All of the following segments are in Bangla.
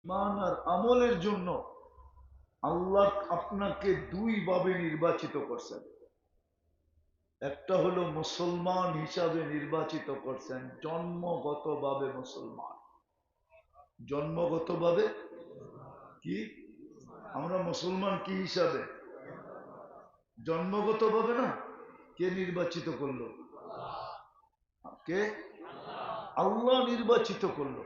ঈমান আর আমলের জন্য আল্লাহ আপনাকে দুই ভাবে নির্বাচিত করছেন। একটা হলো মুসলমান হিসাবে নির্বাচিত করছেন, জন্মগতভাবে মুসলমান। জন্মগতভাবে কি আমরা মুসলমান কি হিসাবে? জন্মগতভাবে না। কে নির্বাচিত করলো? কে? আল্লাহ নির্বাচিত করলো।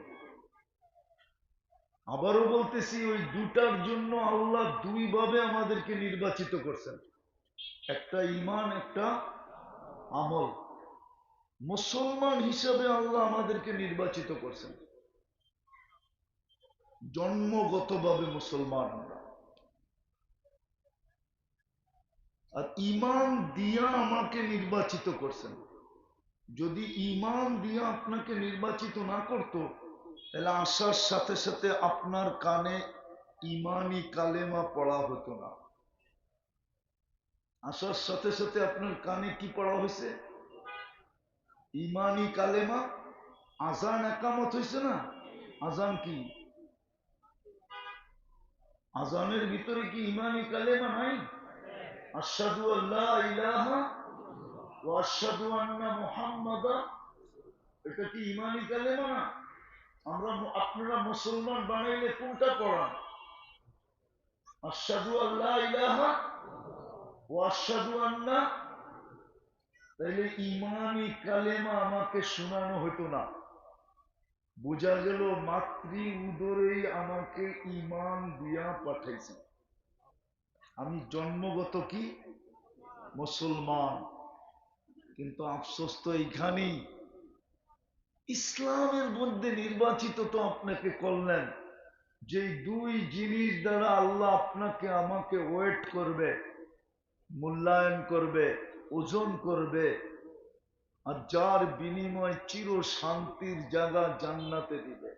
আবারও বলতেছি, ওই দুটার জন্য আল্লাহ দুই ভাবে আমাদেরকে নির্বাচিত করছেন, একটা ঈমান, একটা আমল। মুসলমান হিসাবে আল্লাহ আমাদেরকে নির্বাচিত করছেন, জন্মগতভাবে মুসলমান আমরা। আর ঈমান দিয়া আমাকে নির্বাচিত করছেন। যদি ঈমান দিয়া আপনাকে নির্বাচিত না করত, তাহলে আসার সাথে সাথে আপনার কানে ঈমানি কালেমা পড়া হতো না। আসার সাথে সাথে আপনার কানে কি পড়া হয়েছে? ঈমানি কালেমা। আজান একামত হয়েছে না? আজান কি? আজানের ভিতরে কি ঈমানি কালেমা নাই? আশহাদু আল্লা ইলাহা ওয়া আশহাদু আন্না মুহাম্মাদা, এটা কি ঈমানি কালেমা না? আপনারা মুসলমান বানাইলে কোনটা পড়ান? আশহাদু আল্লা ইলাহা ওয়া আশহাদু আন্না। তাইলে ঈমানি কালেমা আমাকে শোনানো হতো না। বোঝা গেল মাতৃ উদরেই আমাকে ঈমান দিয়া পাঠাইছে। আমি জন্মগত কি মুসলমান। কিন্তু আফসোস তো এইখানেই, ইসলামের মধ্যে নির্বাচিত তো আপনাকে করলেন, যে দুই জিনিস দ্বারা আল্লাহ আপনাকে আমাকে ওয়েট করবে, মূল্যায়ন করবে, ওজন করবে, আর যার বিনিময় চির শান্তির জায়গা জান্নাতে দিবে।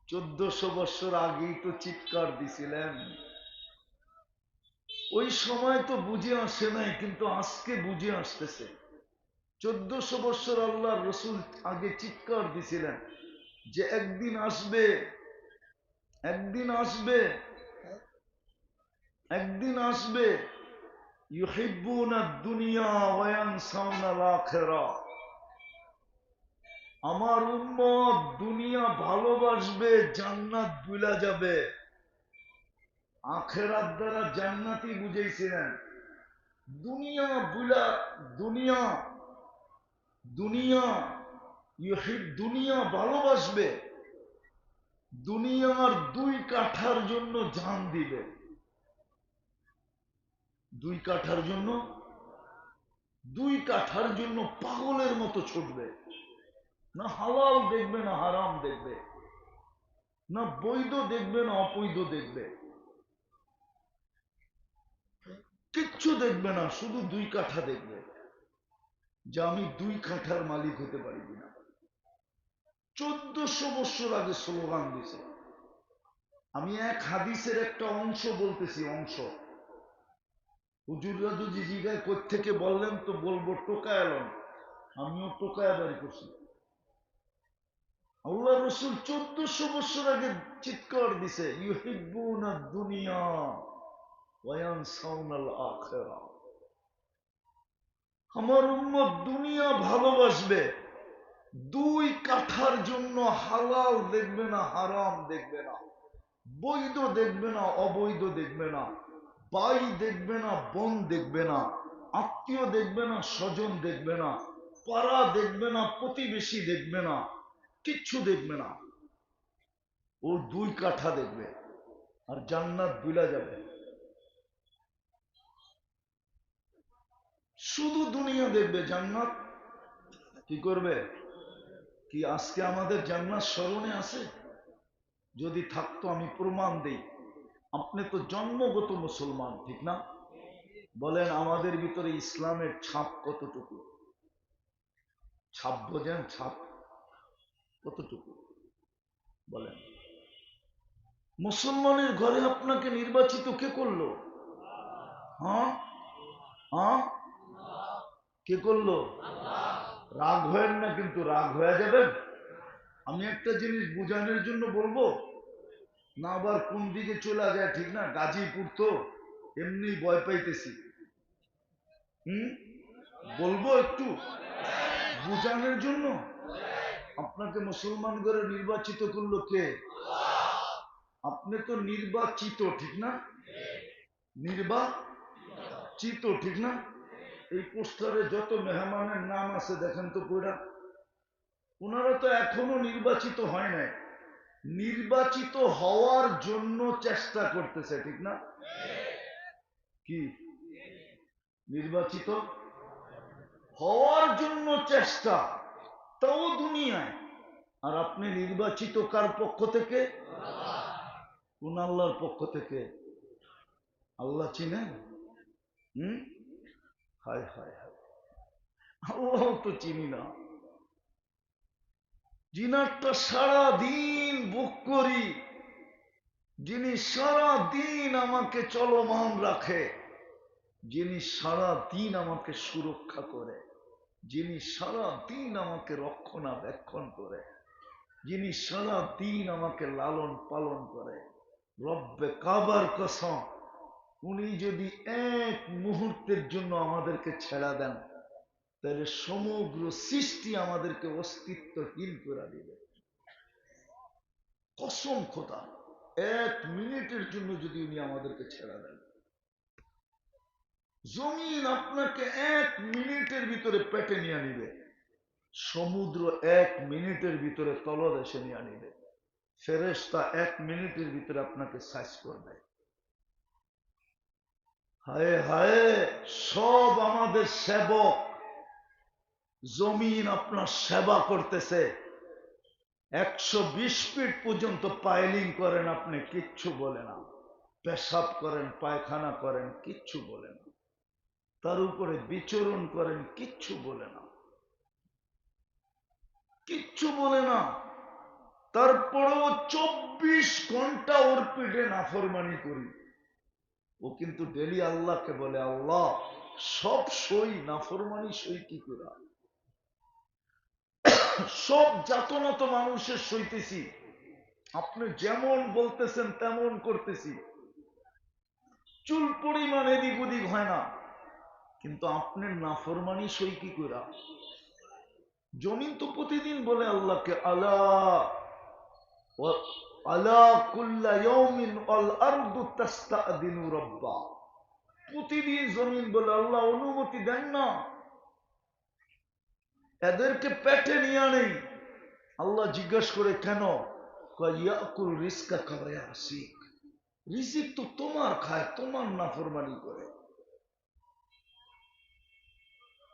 1400 বছর আগেই তো চিৎকার দিছিলেন। ওই সময় তো বুঝে আসে নাই, কিন্তু আজকে বুঝে আসতেছে। 1400 বছর আল্লাহ রসুল আগে চিৎকার দিছিলেন যে একদিন আসবে, একদিন আসবে, একদিন আসবে, ইউহিব্বুনা দুনিয়া ওয়া ইয়ানসাউনাল আখিরাহ। আমার উম্মত দুনিয়া ভালোবাসবে, জান্নাত ভুলা যাবে। আখিরাত দ্বারা জান্নাতই বুঝাইছিলেন। দুনিয়া ভুলা, দুনিয়া, দুনিয়া দুনিয়া ভালোবাসবে, দুনিয়ার দুই কাঠার জন্য জান দিবে। দুই কাঠার জন্য, দুই কাঠার জন্য পাগলের মতো ছুটবে। না হালাল দেখবে, না হারাম দেখবে, না বৈধ দেখবে, না অবৈধ দেখবে, কিচ্ছু দেখবে না, শুধু দুই কাঠা দেখবে, যে আমি দুই কাঠার মালিক হতে পারি কিনা। 1400 বছর আগে স্লোগান দিছে। আমি এক হাদিসের একটা অংশ বলতেছি, অংশ। হুজুররা যদি জিজ্ঞাসা কোত্থেকে বললেন, তো বলবো টোকায় এলাম, আমিও টোকায় বাড়ি করছি। আল্লাহ রসুল 1400 বছর আগে চিৎকার দিছে, ইউহিব্বুনা দুনিয়া ওয়া ইয়ানসাউনাল আখিরাহ। আমার উম্মত দুনিয়া ভালোবাসবে, দুই কাঠার জন্য হালাল দেখবে না, হারাম দেখবে না, বৈধ দেখবে না, অবৈধ দেখবে না, ভাই দেখবে না, বোন দেখবে না, আত্মীয় দেখবে না, স্বজন দেখবে না, পাড়া দেখবে না, প্রতিবেশী দেখবে না, কিচ্ছু দেখবে না। ও দুই কাঠা দেখবে, আর জান্নাত ভুলা যাবে। শুধু দুনিয়া দেখবে, জান্নাত কি করবে? কি আজকে আমাদের জান্নাত স্মরণে আছে? যদি থাকতো আমি প্রমাণ দেই। আপনি তো জন্মগত মুসলমান, ঠিক না? বলেন আমাদের ভিতরে ইসলামের ছাপ কতটুকু? ছাপ বোঝেন? ছাপ কতটুকু বলেন? মুসলমানের ঘরে আপনাকে নির্বাচিত কে করলো? হ্যাঁ, হ্যাঁ, কে করলো? রাগ হয়েন না, কিন্তু রাগ হয়ে যাবেন। আমি একটা জিনিস বুঝানোর জন্য বলবো, না আবার কোন দিকে চলে যায় ঠিক না, গাজীপুর তো এমনি ভয় পাইতেছি। বলবো একটু বুঝানোর জন্য। আপনাকে মুসলমান করে নির্বাচিত করলো কে? আপনি তো নির্বাচিত ঠিক না, নির্বাচিত ঠিক না। এই পোস্টারে যত মেহমানের নাম আছে দেখেন তো কইরা, ওনারা তো এখনো নির্বাচিত হয় নাই, নির্বাচিত হওয়ার জন্য চেষ্টা করতেছে ঠিক না? কি নির্বাচিত হওয়ার জন্য চেষ্টা, তাও দুনিয়ায়। আর আপনি নির্বাচিত কার পক্ষ থেকে? কোন আল্লাহর পক্ষ থেকে? আল্লাহ চিনেন? হায় হায় হায়, আল্লাহ তো চিনি না। যিনারটা সারাদিন বুক করি, যিনি সারাদিন আমাকে চলমান রাখে, যিনি সারাদিন আমাকে সুরক্ষা করে, যিনি সারাদিন আমাকে রক্ষণাবেক্ষণ করে, যিনি সারাদিন আমাকে লালন পালন করে, রব্বে কাবার কসম, উনি যদি এক মুহূর্তের জন্য আমাদেরকে ছেড়া দেন, তাহলে সমগ্র সৃষ্টি আমাদেরকে অস্তিত্বহীন করে দিবে। কসম খোদা, এক মিনিটের জন্য যদি উনি আমাদেরকে ছেড়া দেন, জমিন আপনাকে এক মিনিটের ভিতরে পেটে নিয়ে নিবে, সমুদ্র এক মিনিটের ভিতরে তলদেশে নিয়ে নিবে, ফেরেশতা এক মিনিটের ভিতরে আপনাকে সাইজ করবে। হায় হায়, সব আমাদের সেবক, জমিন আপনার সেবা করতেছে। 120 ফিট পর্যন্ত পাইলিং করেন, আপনি কিচ্ছু বলে না, পেশাব করেন, পায়খানা করেন, কিচ্ছু বলে না, তার উপরে বিচরণ করেন, কিচ্ছু বলে না, কিচ্ছু বলে না। তারপরেও 24 ঘন্টা ওর পিঠে নাফরমানি করি। ও কিন্তু ডেলি আল্লাহকে বলে, আল্লাহ সব সই, নাফরমানি সই কি করে? সব যাতনা তো মানুষের সইতেছি, আপনি যেমন বলতেছেন তেমন করতেছি, চুল পরিমাণ এদিক ওদিক হয় না, কিন্তু আপনার নাফরমানি সই কি করে? জমিন তো প্রতিদিন বলে আল্লাহকে, আল্লাহ আলা কুল্লা ইয়াউমিন আল আরদু তাস্তাদিনু রাব্বা, প্রতিদিন জমিন বলে আল্লাহ অনুমতি দেন না, এদেরকে পেটে নিয়ে নেই। আল্লাহ জিজ্ঞাসা করে কেন? ইয়াকুল রিজকা কামা ইয়াসিক, রিজিক তো তোমার খায়, তোমার নাফরমানি করে।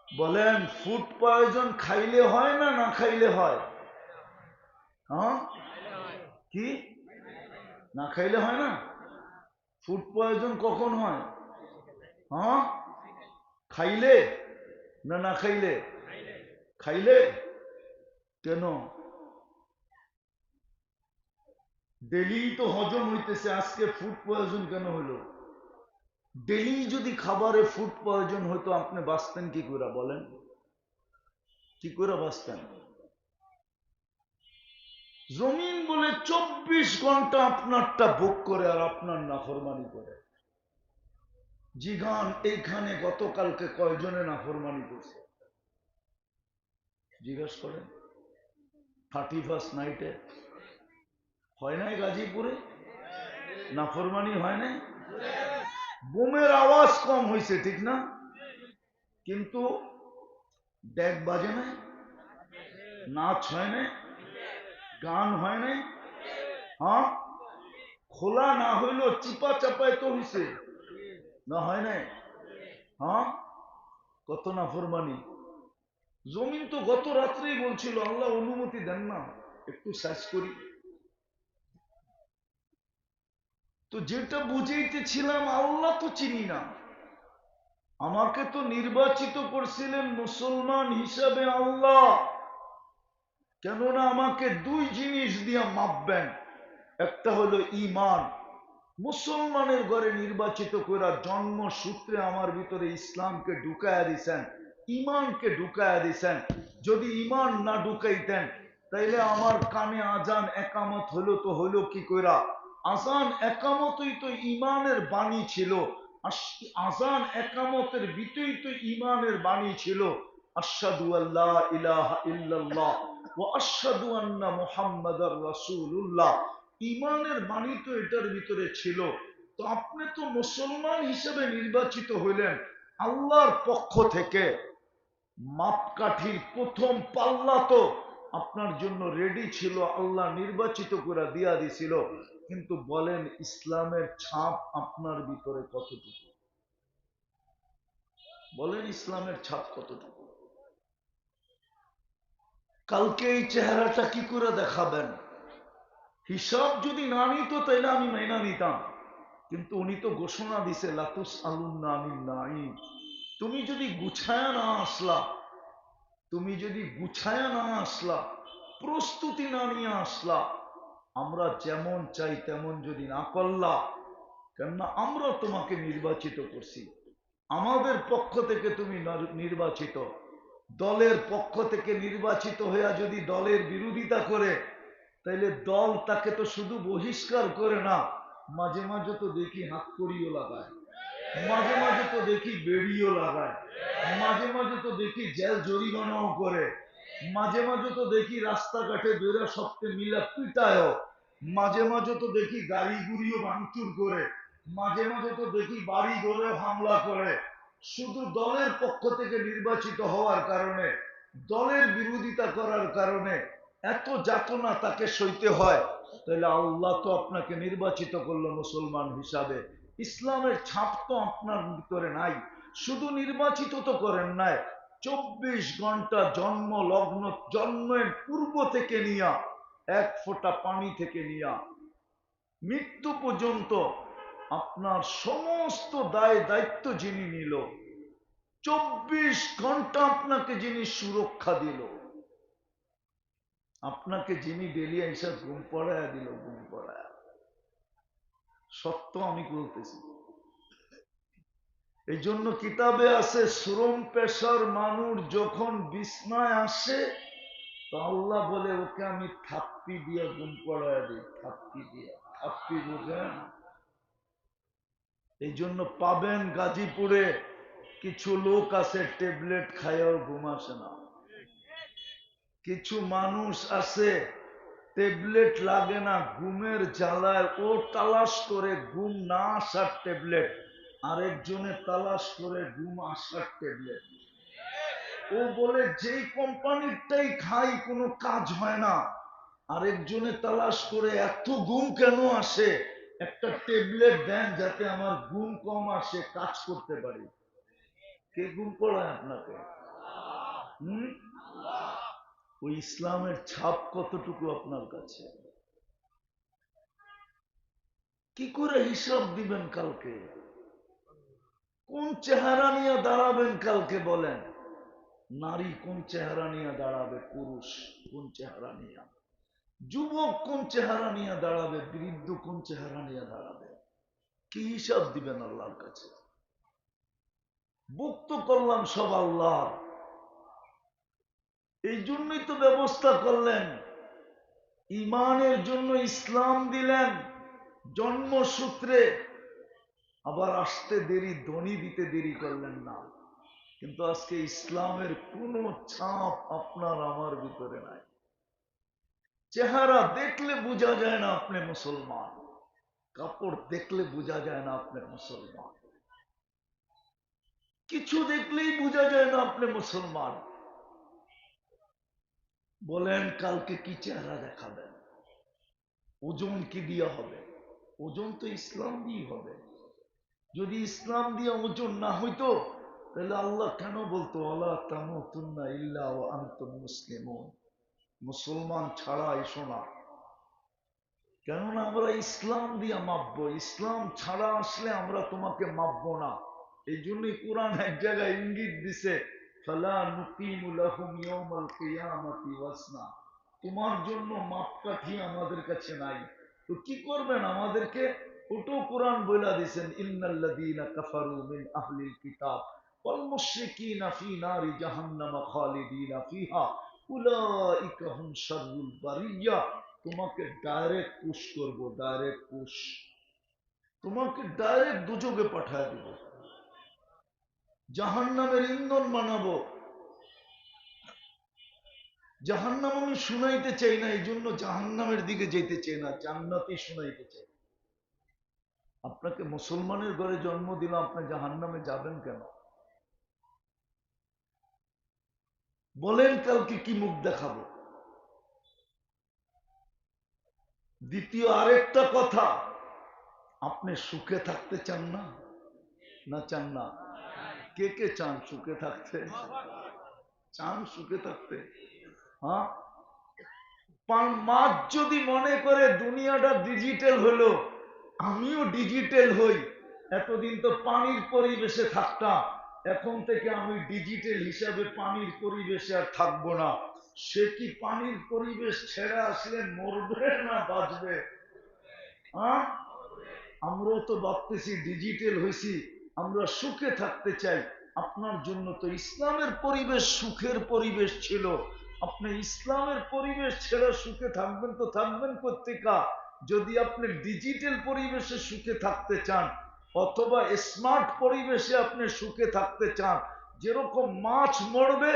বলেন ফুড পয়জন খাইলে হয় না না খাইলে হয়? হ্যাঁ, কি না খাইলে হয় না? ফুড পয়জন কখন হয়? হ্যাঁ, খাইলে না না খাইলে? খাইলে। কেন? ডেলি তো হজম হইতেছে, আজকে ফুড পয়জন কেন হলো? ডেলি যদি খাবারে ফুড পয়জন হতো, আপনি বাঁচতেন কি করে বলেন? কি করে বাঁচতেন? জমিন বলে 24 ঘন্টা আপনারটা ভোগ করে আর আপনার নাফরমানি করে। জিগান এইখানে গতকালকে কয়জনে নাফরমানি করছে? জিজ্ঞাসা করেন। 31st নাইটে হয় নাই গাজীপুরে নাফরমানি হয় নাই? বোমের আওয়াজ কম হয়েছে ঠিক না, কিন্তু ডেক বাজে নাই, নাচ হয় নাই, গান হয় নাই। হ্যাঁ, খোলা না হইলো চিপা চাপায় তো হইছে না, হয় নাই? হ্যাঁ, কত নাফরমানি। জমিন তো গত রাত্রেই বলছিল আল্লাহ অনুমতি দেন না, একটু সার্চ করি। তো যেটা বুঝাইতেছিলাম, আল্লাহ তো চিনি না, আমাকে তো নির্বাচিত করছিলেন মুসলমান হিসাবে আল্লাহ, কেননা আমাকে দুই জিনিস দিয়ে মাপবেন, একটা হলো ঈমান, মুসলমানের ঘরে নির্বাচিত করে জন্মসূত্রে আমার ভিতরে ইসলামকে ঢুকায়া দিছেন, ঈমানকে ঢুকায়া দিছেন। যদি ঈমান না ঢুকাইতেন, তাইলে আমার কানে আজান একামত হলো তো হলো কি কইরা? আজান একামতই তো ইমানের বাণী ছিল। আজান একামতের ভিতরেই তো ইমানের বাণী ছিল। আশহাদু আল্লা ইলাহা ইল্লাল্লাহ ওয়া আশহাদু আন্না মুহাম্মাদার রাসূলুল্লাহ। ইমানের বাণী তো এটার ভিতরে ছিল। তো আপনি তো মুসলমান হিসেবে নির্বাচিত হইলেন আল্লাহর পক্ষ থেকে। মাপকাঠির প্রথম পাল্লা তো আপনার জন্য রেডি ছিল, আল্লাহ নির্বাচিত করে দিয়া দিছিল। কিন্তু বলেন ইসলামের ছাপ আপনার ভিতরে কতটুকু? বলেন ইসলামের ছাপ কতটুকু? কালকে এই চেহারাটা কি করে দেখাবেন? হিসাব যদি না নিত তাইলে আমি মেনা নিতাম, কিন্তু উনি তো ঘোষণা দিছে লাতুস আলুন্না আনিন নাঈম। তুমি যদি গুছায়া না আসলা, তুমি যদি গুছায়া না আসলা, প্রস্তুতি না নিয়ে আসলা, আমরা যেমন চাই তেমন যদি না করলা, কেননা আমরা তোমাকে নির্বাচিত করছি, আমাদের পক্ষ থেকে তুমি নির্বাচিত। দলের পক্ষ থেকে নির্বাচিত হইয়া যদি দলের বিরোধিতা করে, তাইলে দল তাকে তো শুধু বহিষ্কার করে না, মাঝে মাঝে তো দেখি হাত করিও লাগায়, মাঝে মাঝে তো দেখি বেড়িও লাগায়, মাঝে মাঝে তো দেখি জেল জরিমানাও করে, মাঝে মাঝে তো দেখি রাস্তাঘাটে বেড়া সপ্তাহে মিলা পিটায়ও, মাঝে মাঝে তো দেখি গাড়ি গুড়িও ভাঙচুর করে, মাঝে মাঝে তো দেখি বাড়ি ঘরে হামলা করে। শুধু দলের পক্ষ থেকে নির্বাচিত হওয়ার কারণে, দলের বিরোধিতা করার কারণে এত যাতনা তাকে সইতে হয়। তাহলে আল্লাহ তো আপনাকে নির্বাচিত করলো মুসলমান হিসাবে, ইসলামের ছাপ তো আপনার ভিতরে নাই। শুধু নির্বাচিত তো করেন নাই, 24 ঘন্টা জন্ম লগ্ন, জন্মের পূর্ব থেকে নিয়া, এক ফোঁটা পানি থেকে নিয়া মৃত্যু পর্যন্ত আপনার সমস্ত দায় দায়িত্ব যিনি নিল, 24 ঘন্টা আপনাকে যিনি সুরক্ষা দিল, আপনাকে যিনি ডেলিয়া হিসাব ঘুম পড়ায় দিল, ঘুম পড়ায়, সত্য আমি বলতেছি। এই জন্য কিতাবে আছে, শ্রম পেশার মানুষ যখন বিছনায় আসে, তো আল্লাহ বলে ওকে আমি থাপ্পি দিয়া ঘুম পড়ায় দিই, থাপ্পি দিয়া। থাপ্পি বুঝেন? এই জন্য পাবেন গাজীপুরে কিছু লোক আছে ট্যাবলেট খাইয়াও ঘুম আসে না, কিছু মানুষ আছে ট্যাবলেট লাগে না, ঘুমের জ্বালায় ও তালাশ করে ঘুম না আসার ট্যাবলেট, আরেকজনে তালাশ করে ঘুম আসার ট্যাবলেট। ও বলে যেই কোম্পানিরটাই খাই কোনো কাজ হয় না, আরেকজনে তালাশ করে এত ঘুম কেন আসে, একটা ট্যাবলেট দেন যাতে আমার ঘুম কম আসে, কাজ করতে পারি। কে ঘুম পড়ায় আপনাকে? হম? ওই ইসলামের ছাপ কতটুকু আপনার কাছে? কি করে হিসাব দিবেন কালকে? কোন চেহারা নিয়ে দাঁড়াবেন কালকে বলেন? নারী কোন চেহারা নিয়ে দাঁড়াবে, পুরুষ কোন চেহারা নিয়ে, যুবক কোন চেহারা নিয়ে দাঁড়াবে, বৃদ্ধ কোন চেহারা নিয়ে দাঁড়াবে? কি হিসাব দিবেন আল্লাহর কাছে? মুক্ত করলাম সব আল্লাহ। এই জন্যই তো ব্যবস্থা করলেন, ইমানের জন্য ইসলাম দিলেন জন্মসূত্রে, আবার আসতে দেরি, ধনী দিতে দেরি করলেন না। কিন্তু আজকে ইসলামের কোনো ছাপ আপনার আমার ভিতরে নাই। চেহারা দেখলে বোঝা যায় না আপনি মুসলমান, কাপড় দেখলে বোঝা যায় না আপনি মুসলমান, কিছু দেখলেই বোঝা যায় না আপনি মুসলমান। বলেন কালকে কি চেহারা দেখাবেন? ওজন কি দিয়া হবে? ওজন তো ইসলাম দিয়ে হবে। যদি ইসলাম দিয়ে ওজন না হইতো, তাহলে আল্লাহ কেন বলতো ওয়ালা তামুতুন্না ইল্লা ওয়া আনতুম মুসলিমুন, মুসলমান ছাড়া এসো না? কেননা আমরা ইসলাম দিয়ে মাপবো, ইসলাম ছাড়া আসলে আমরা তোমাকে মাপবো না। এই জন্যই কোরআন এক জায়গায় ইঙ্গিত দিছে, ফালা নুকিমু লাহুম ইয়াউমাল কিয়ামাতি ওয়াজনা, তোমার জন্য মাপকাঠি আমাদের কাছে নাই। তো কি করবেন আমাদেরকে? ওটাও কোরআন বইলা দিছেন, ইন্নাল্লাযীনা কাফারু মিন আহলিল কিতাব ওয়াল মুশরিকিনা ফি নারি জাহান্নাম খালিদিনা ফিহা উলাইকা হুম শাররুল বারিয়া। তোমাকে ডাইরেক্ট পুশ করব, ডাইরেক্ট পুশ, তোমাকে ডাইরেক্ট দুযোগে পাঠায় দিব, জাহান্নামের ইন্ধন বানাবো। জাহান্নাম আমি শুনাইতে চাই না, এই জন্য জাহান্নামের দিকে যেতে চাই না, জান্নাতই শুনাইতে চাই। আপনাকে মুসলমানের ঘরে জন্ম দিলাম, আপনি জাহান্নামে যাবেন কেন? বলেন কালকে কি মুখ দেখাবো? দ্বিতীয় আরেকটা কথা, আপনি সুখে থাকতে চান না? না চান না? কে কে চান সুখে থাকতে? চান সুখে থাকতে? হ্যাঁ, মাছ যদি মনে করে দুনিয়াটা ডিজিটাল হলো, আমিও ডিজিটাল হই, এতদিন তো পানির পরিবেশে থাকতাম, এখন থেকে আমি ডিজিটাল হিসাবে পানির পরিবেশে আর থাকবো না। সে কি পানির পরিবেশ ছেড়ে আসলে মরবে না বাঁচবে? হ্যাঁ, আমরাও তো ভাবতেছি ডিজিটাল হয়েছি, আমরা সুখে থাকতে চাই। আপনার জন্য তো ইসলামের পরিবেশ সুখের পরিবেশ ছিল, আপনি ইসলামের পরিবেশ ছেড়ে সুখে থাকবেন তো থাকবেন কোত্থেকা? যদি আপনি ডিজিটাল পরিবেশে সুখে থাকতে চান অথবা স্মার্ট পরিবেশে আপনি সুখে থাকতে চান, যেরকম মাছ মরবে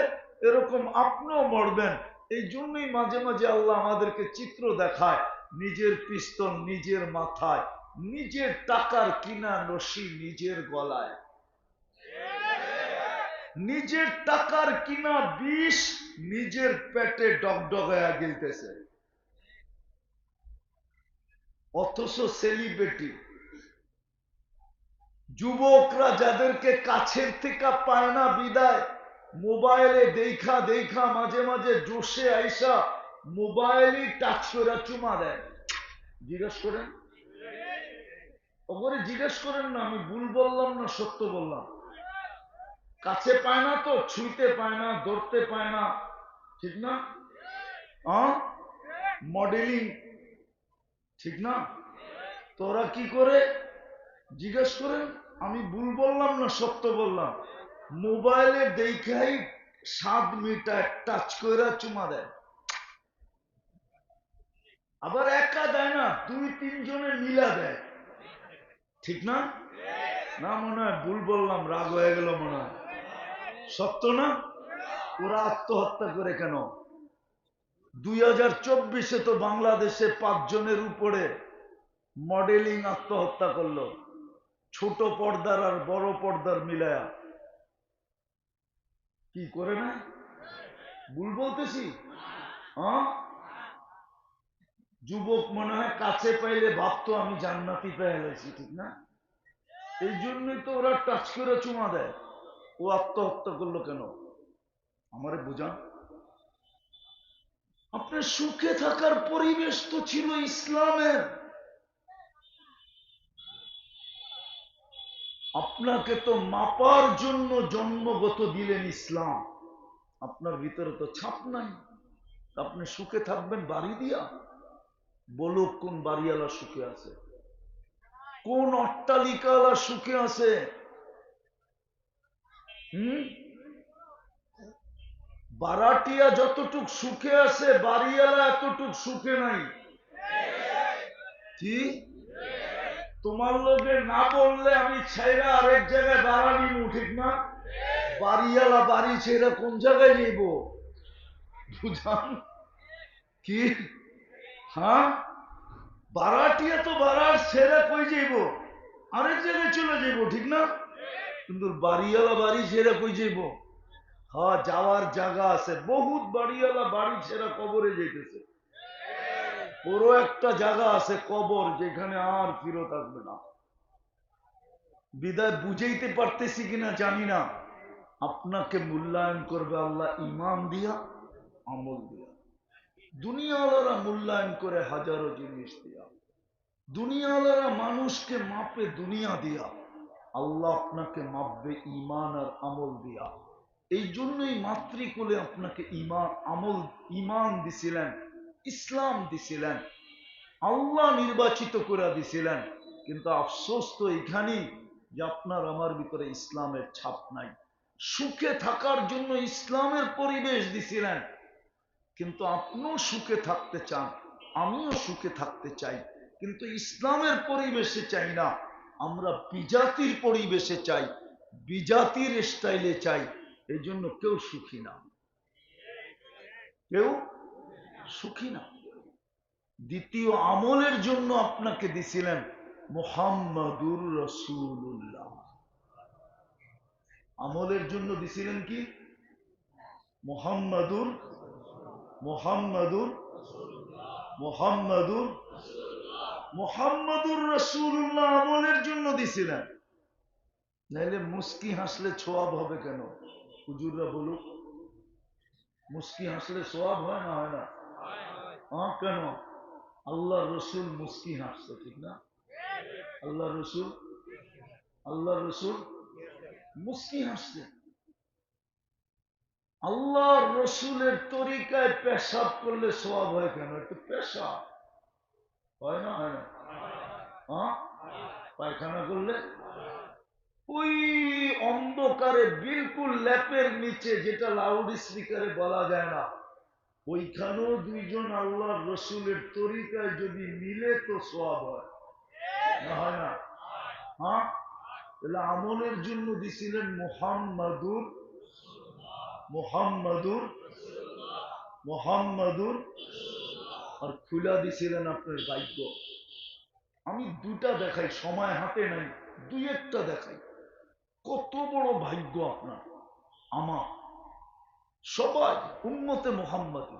এরকম আপনিও মরবেন। এই জন্যই মাঝে মাঝে আল্লাহ আমাদেরকে চিত্র দেখায়, নিজের পিস্তল নিজের মাথায়, নিজের টাকার কিনা রশি নিজের গলায়, নিজের টাকার কিনা বিষ নিজের পেটে ডগডগায়া গিলতেছে। অথচ সেলিব্রিটি যুবকরা যাদেরকে কাছের থেকে পায় না বিদায়, মোবাইলে দেখা দেখা মাঝে মাঝে জোশে আইসা মোবাইলই টাচ করে চুমা দেয়। জিজ্ঞেস করেন, ওপরে জিজ্ঞেস করেন না, আমি ভুল বললাম না সত্য বললাম? কাছে পায় না তো, ছুঁইতে পায় না, ধরতে পায় না, ঠিক না? মডেলিং, ঠিক না? তোরা কি করে? জিজ্ঞেস করেন, আমি ভুল বললাম না সত্য বললাম? মোবাইলে দেখাই 7 মিটার টাচ করে চুমা দেয়। আবার একা দেয় না, 2-3 জনে মিলা দেয়, ঠিক না? না মনে হয় ভুল বললাম, রাগ হয়ে গেল মনে হয়, সত্য না? ওরা আত্মহত্যা করে কেন? 2024-এ তো বাংলাদেশে 5 জনের উপরে মডেলিং আত্মহত্যা করলো, ছোট পর্দার আর বড় পর্দার মিলায়া। কি করে না? ভুল বলতেছি? হ্যাঁ, যুবক মনে হয় কাছে পাইলে ভাবতো আমি জান্নাতি পেয়ে গেছি, ঠিক না? এই জন্যই তো ওরা টাচ করে চুমা দেয়। ও আত্মহত্যা করলো কেন? আমারে বুঝান। আপনার সুখে থাকার পরিবেশ তো ছিল ইসলামের, আপনাকে তো মাপার জন্য জন্মগত দিলেন ইসলাম, আপনার ভিতরে তো ছাপ নাই। আপনি সুখে থাকবেন বাড়ি দিয়া? বলুক কোন বাড়িওয়ালা সুখে আছে, কোন অট্টালিকাওয়ালা সুখে আছে? বারাটিয়া যতটুক সুখে আছে বাড়িওয়ালা এতটুক সুখে নাই। কি তোমার লোকে না বললে আমি ছেড়া আরেক জায়গায় বাড়া নিব, ঠিক না? বাড়িওয়ালা বাড়ি ছেড়া কোন জায়গায় যাইব? বুঝান কি? হ্যাঁ, বারাটিয়া তো বাড়ার ছেড়া কই যাইব? আরেক জায়গায় চলে যাইব, ঠিক না? কিন্তু বাড়িওয়ালা বাড়ি ছেড়া কই যাইব? হ্যাঁ, যাওয়ার জায়গা আছে, বহুত বাড়িওয়ালা বাড়ি ছেড়া কবরে যাইতেছে। বড় একটা জায়গা আছে কবর, যেখানে আর ফিরত আসবে না। বিদায় বুঝাইতে পারতেছি কিনা জানি না। আপনাকে মূল্যায়ন করবে আল্লাহ ইমান দিয়া, আমল দিয়া। দুনিয়াওয়ালারা মূল্যায়ন করে হাজারো জিনিস দিয়া, দুনিয়াওয়ালারা মানুষকে মাপে দুনিয়া দিয়া, আল্লাহ আপনাকে মাপবে ইমান আর আমল দিয়া। এই জন্যই মাতৃকুলে আপনাকে ইমান দিছিলেন, ইসলাম দিছিলেন, আল্লাহ নির্বাচিত করে দিছিলেন। কিন্তু আফসোস তো এখানেই যে আপনার আমার ভিতরে ইসলামের ছাপ নাই। সুখে থাকার জন্য ইসলামের পরিবেশ দিছিলেন, কিন্তু আপনিও সুখে থাকতে চান, আমিও সুখে থাকতে চাই, কিন্তু ইসলামের পরিবেশে চাই না, আমরা বিজাতির পরিবেশে চাই, বিজাতির স্টাইলে চাই। এই জন্য কেউ সুখী না, কেউ সুখী না। দ্বিতীয় আমলের জন্য আপনাকে দিছিলেন মুহাম্মাদুর রাসূলুল্লাহ। আমলের জন্য দিছিলেন কি? মুহাম্মাদুর মুহাম্মাদুর মুহাম্মাদুর মুহাম্মাদুর রাসূলুল্লাহ আমলের জন্য দিছিলেন। নাইলে মুস্কি হাসলে ছোয়াব হবে কেন? হুজুররা বলুক, মুস্কি হাসলে সোয়াব হয় না? হয় না? হ্যাঁ, কেন? আল্লাহ রসুল মুস্কি হাসছে, ঠিক না? আল্লাহ রসুল মুস্কি হাসছে। আল্লাহ রসুলের তরিকায় পেশাব করলে সোয়াব হয় কেন? একটু পেশাব হয় না? হয় না? হ্যাঁ, পায়খানা করলে ওই অন্ধকারে বিলকুল ল্যাপের নিচে, যেটা লাউড স্পিকারে বলা যায় না, ওইখানেও দুইজন আল্লাহ রসুলের তরিকায় যদি মিলে তো সওয়াব হয় না? হয় না? হ্যাঁ, তাহলে আমলের জন্য দিছিলেন মুহাম্মাদুর মুহাম্মাদুর মুহাম্মাদুর, আর খুলা দিছিলেন আপনার ভাগ্য। আমি দুটা দেখাই, সময় হাতে নাই, দুই একটা দেখাই। কত বড় ভাগ্য আপনার, আমার, সবাই উম্মতে মুহাম্মাদী।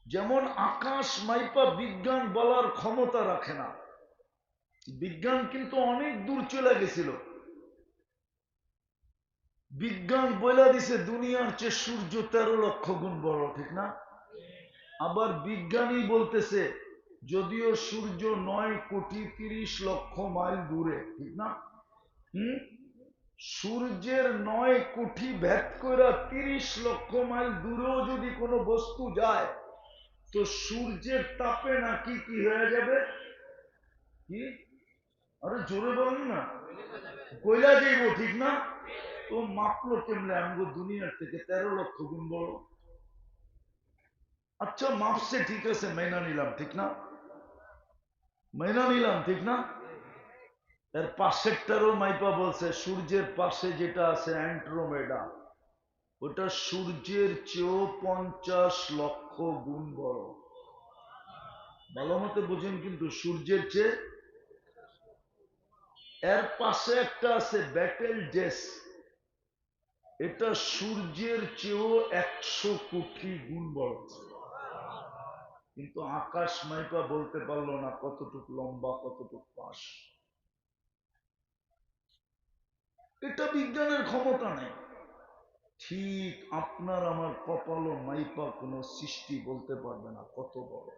যেমন আকাশ মাইপা বিজ্ঞান বলার ক্ষমতা রাখে না, বিজ্ঞান কিন্তু অনেক দূর চলে গেছিল। বিজ্ঞান বলে দিছে দুনিয়ার চেয়ে সূর্য 13 লক্ষ গুণ বড়, ঠিক না? আবার বিজ্ঞানী বলতেছে যদিও সূর্য 9,30,00,000 মাইল দূরে, ঠিক না? সূর্যের 9 কোটি ভেদ করে 30 লক্ষ মাইল দূরেও যদি কোনো বস্তু যায়, তো সূর্যের তাপে নাকি কি হয়ে যাবে? কি? আরে জোরে বলেন না, কইলা যাইব, ঠিক না? তো মাপলো কেমনে আমগো দুনিয়ার থেকে 13 লক্ষ গুণ বড়? আচ্ছা মাপছে, ঠিক আছে, মেনা নিলাম, ঠিক না? মেনা নিলাম, ঠিক না? এর পাশেরটারও মাইপা বলছে সূর্যের পাশে যেটা আছে অ্যান্ড্রোমেডা, ওটা সূর্যের চেয়েও 50 লক্ষ গুণ বড়। ভালো মতো বুঝেন কিন্তু, সূর্যের চেয়ে। এর পাশে একটা আছে ব্যাটেল জেস, এটা সূর্যের চেয়েও 100 কোটি গুণ বড়। কিন্তু আকাশ মাইপা বলতে পারলো না কতটুকু লম্বা, কতটুকু পাশ। এটা বিজ্ঞানের ক্ষমতা নেই। ঠিক আপনার আমার কপালও মাইপা কোন সৃষ্টি বলতে পারবে না কত বড়।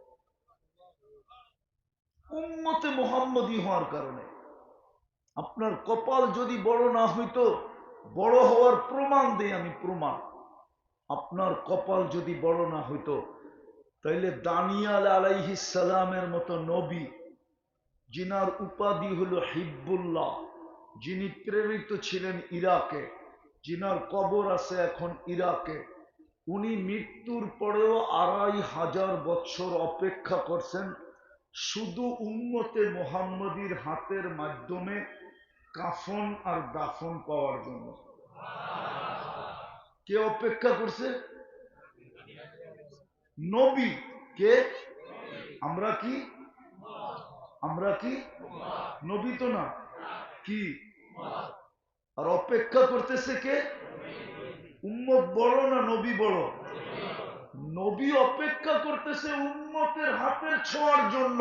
উম্মতে মুহাম্মদী হওয়ার কারণে আপনার কপাল যদি বড় না হইতো, বড় হওয়ার প্রমাণ দেই আমি, প্রমাণ। আপনার কপাল যদি বড় না হইতো, তাইলে দানিয়াল আলাইহিস সালামের মতো নবী, যিনার উপাধি হলো হিব্বুল্লাহ, যিনি প্রেরিত ছিলেন ইরাকে, যিনার কবর আছে এখন ইরাকে, উনি মৃত্যুর পরেও 2500 বছর অপেক্ষা করছেন শুধু উম্মতে মুহাম্মদীর হাতের মাধ্যমে কাফন আর দাফন পাওয়ার জন্য। কে অপেক্ষা করছে? নবী। কে? আমরা কি? আমরা কি? নবী তো না, কি? আর অপেক্ষা করতেছে কে? উম্মত বড় না নবী বড়? নবী অপেক্ষা করতেছে উম্মতের হাতের ছোঁয়ার জন্য।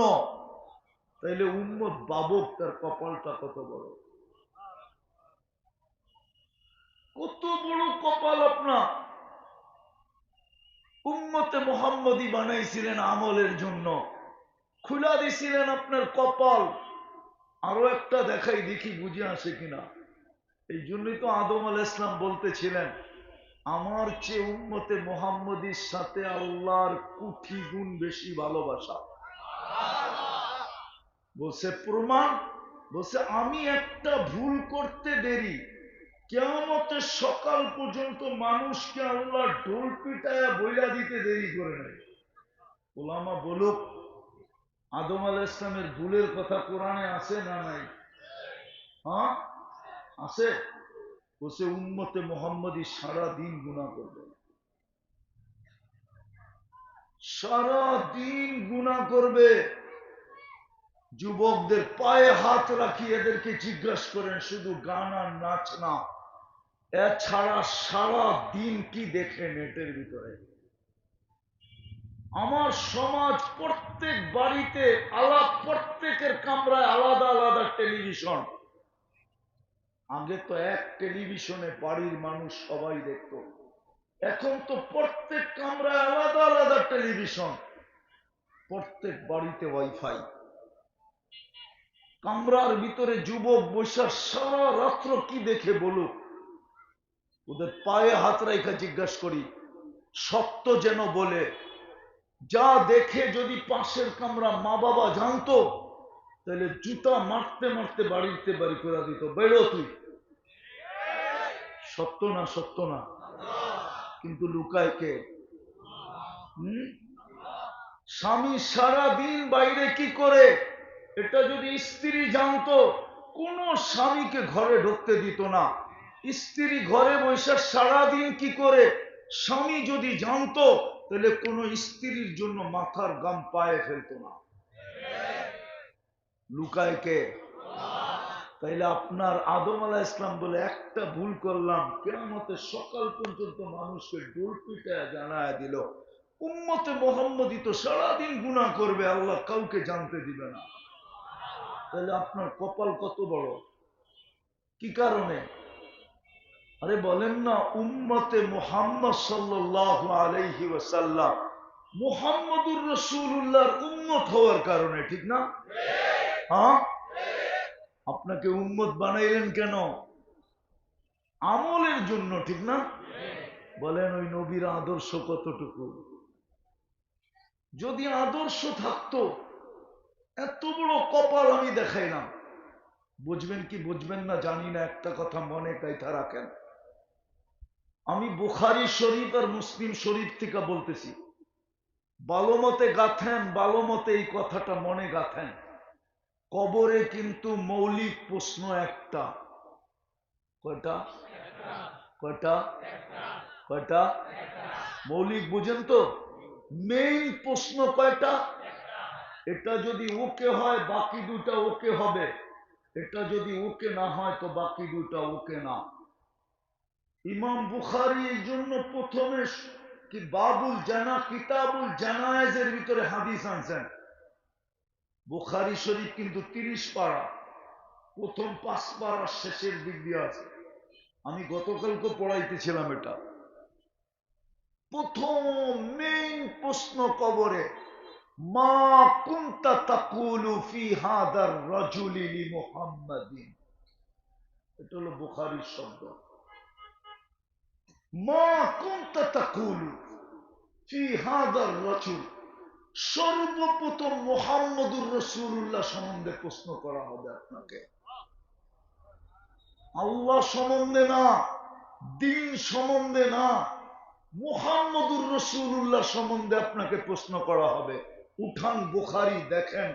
তাইলে উম্মত বাবক, তার কপালটা কত বড়, কত বড় কপাল আপনার। উম্মতে মুহাম্মদী বানাইছিলেন আমলের জন্য, খুলা দিছিলেন আপনার কপাল। আরো একটা দেখাই, দেখি বুঝে আসে কিনা। এই জন্যই তো আদম আলাইহিস সালাম বলতেছিলেন আমার চেয়ে উম্মতে মুহাম্মদীর সাথে আল্লাহর কোটি গুণ বেশি ভালোবাসা। বলছে প্রমাণ, বলছে আমি একটা ভুল করতে দেরি, কিয়ামতের সকাল পর্যন্ত মানুষকে আল্লাহ ঢোল পিটায়া বইলা দিতে দেরি করে নাই। ওলামা বলুক, আদম আলাইহিস সালামের ভুলের কথা কোরআনে আছে না নাই? হ্যাঁ আছে। বসে উম্মতে মোহাম্মদী সারা দিন গুনাহ করবে, সারা দিন গুনাহ করবে। যুবকদের পায়ে হাত রাখি এদেরকে জিজ্ঞাসা করেন, শুধু গান আর নাচ না, এছাড়া সারা দিন কি দেখে নেটের ভিতরে? আমার সমাজ প্রত্যেক বাড়িতে প্রত্যেকের কামরায় আলাদা আলাদা টেলিভিশন। আগে তো এক টেলিভিশনে বাড়ির মানুষ সবাই দেখত, এখন তো প্রত্যেক কামরায় আলাদা আলাদা টেলিভিশন, প্রত্যেক বাড়িতে ওয়াইফাই। কামরার ভিতরে যুবক বৈশা সারা রাত্র কি দেখে বলুক? ওদের পায়ে হাত রাখা জিজ্ঞাসা করি, সত্য যেন বলে। যা দেখে যদি পাশের কামরা মা বাবা জানতো, তাহলে জুতা মারতে মারতে বাড়িতে বাড়ি করে দিত, বেরো তুই। সত্য না? সত্য না? কিন্তু লুকায় কে? স্বামী সারা দিন বাইরে কি করে, এটা যদি স্ত্রী জানতো, কোন স্বামীকে ঘরে ঢুকতে দিত না। স্ত্রী ঘরে বসে সারাদিন কি করে, স্বামী যদি জানতো, তাহলে কোন স্ত্রীর জন্য মাথার গাম পায়ে ফেলতো না। লুকায় কে? তাইলে আপনার আদম আলাইহিস সালাম বলে একটা ভুল করলাম, কিয়ামতের সকাল পর্যন্ত মানুষকে ডোল পিটায় জানায় দিল। উম্মতে মোহাম্মদী তো সারাদিন গুনাহ করবে, আল্লাহ কাউকে জানতে দিবে না। তাহলে আপনার কপাল কত বড়! কি কারণে? আরে বলেন না, উম্মতে মুহাম্মদ সাল্লাল্লাহু আলাইহি ওয়াসাল্লাম মুহাম্মদুর রাসূলুল্লাহর উম্মত হওয়ার কারণে, ঠিক না? হ্যাঁ, আপনাকে উম্মত বানাইলেন কেন? আমলের জন্য, ঠিক না? বলেন ওই নবীর আদর্শ কতটুকু? যদি আদর্শ থাকতো, এত বড় কপাল আমি দেখাইলাম, বুঝবেন কি বুঝবেন না জানি না, একটা কথা মনে কাইথা রাখেন। আমি বুখারী শরীফ আর মুসলিম শরীফ থেকে বলতেছি, ভালো মতে গাথেন, ভালো মতে এই কথাটা মনে গাথেন। কবরে কিন্তু মৌলিক প্রশ্ন একটা। কয়টা? কয়টা? কয়টা? মৌলিক বুঝেন তো? মেইন প্রশ্ন কয়টা? এটা যদি ওকে হয়, বাকি দুটা ওকে হবে। এটা যদি ওকে না হয়, তো বাকি দুটা ওকে না। ইমাম বুখারী এই জন্য প্রথমে কি বাবুল জানা, কিতাবুল জানায়েজের ভিতরে হাদিস আনছেন। বুখারী শরীফ কিন্তু 30 পারা, প্রথম 5 পারা শেষের দিক দিয়ে আছে। আমি গতকালকে পড়াইতেছিলাম এটা। প্রথম মেইন প্রশ্ন কবরে, মা কুনতা তাকুলু ফি হাদার রাজুলি লি মুহাম্মাদিন। এটা হলো বুখারীর শব্দ। মা কুনতা তাকুলু ফি হাদার রাজুল, সর্বপ্রথম মুহাম্মদুর রাসূলুল্লাহ সম্বন্ধে প্রশ্ন করা হবে আপনাকে। আল্লাহ সম্বন্ধে না, দিন সম্বন্ধে না, মুহাম্মদুর রাসূলুল্লাহ সম্বন্ধে আপনাকে প্রশ্ন করা হবে। উঠান বুখারী, দেখেন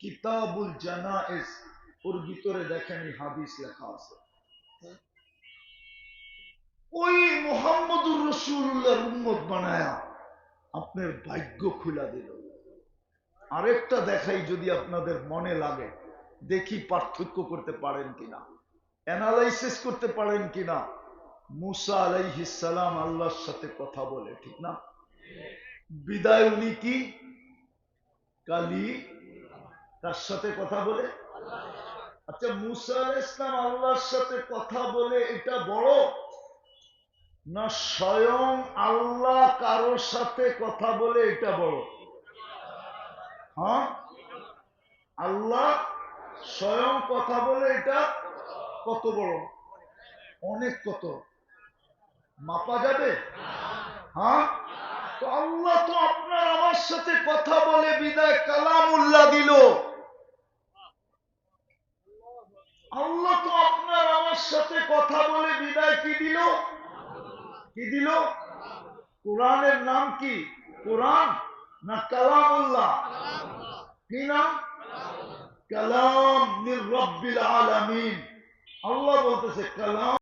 কিতাবুল জানায়েজ, ওর ভিতরে দেখেন এই হাদিস লেখা আছে। ওই মুহাম্মদুর রাসূলুল্লাহর উম্মত বানায়া আপনার ভাগ্য খুলা দিল। আরেকটা দেখাই, যদি আপনাদের মনে লাগে, দেখি পার্থক্য করতে পারেন কিনা, অ্যানালাইসিস করতে পারেন কিনা। মুসা আলাইহিস সালাম আল্লাহর সাথে কথা বলে, ঠিক না? বিদায় উনি কি কালি কার সাথে কথা বলে? আচ্ছা, মুসা আলাইহিস সালাম আল্লাহর সাথে কথা বলে এটা বড়, না স্বয়ং আল্লাহ কারোর সাথে কথা বলে এটা বড়? হ্যাঁ, আল্লাহ স্বয়ং কথা বলে এটা কত বড়? অনেক। কত মাপা যাবে? হ্যাঁ, তো আল্লাহ তো আপনার আমার সাথে কথা বলে বিদায় কালামুল্লাহ দিল। আল্লাহ তো আপনার আমার সাথে কথা বলে বিদায় কি দিল? কি দিল? কোরআনের নাম কি? কোরআন। না কালামুল্লাহ? কি নাম? কালাম মির রব্বিল আলামিন। আল্লাহ বলতেছে কালাম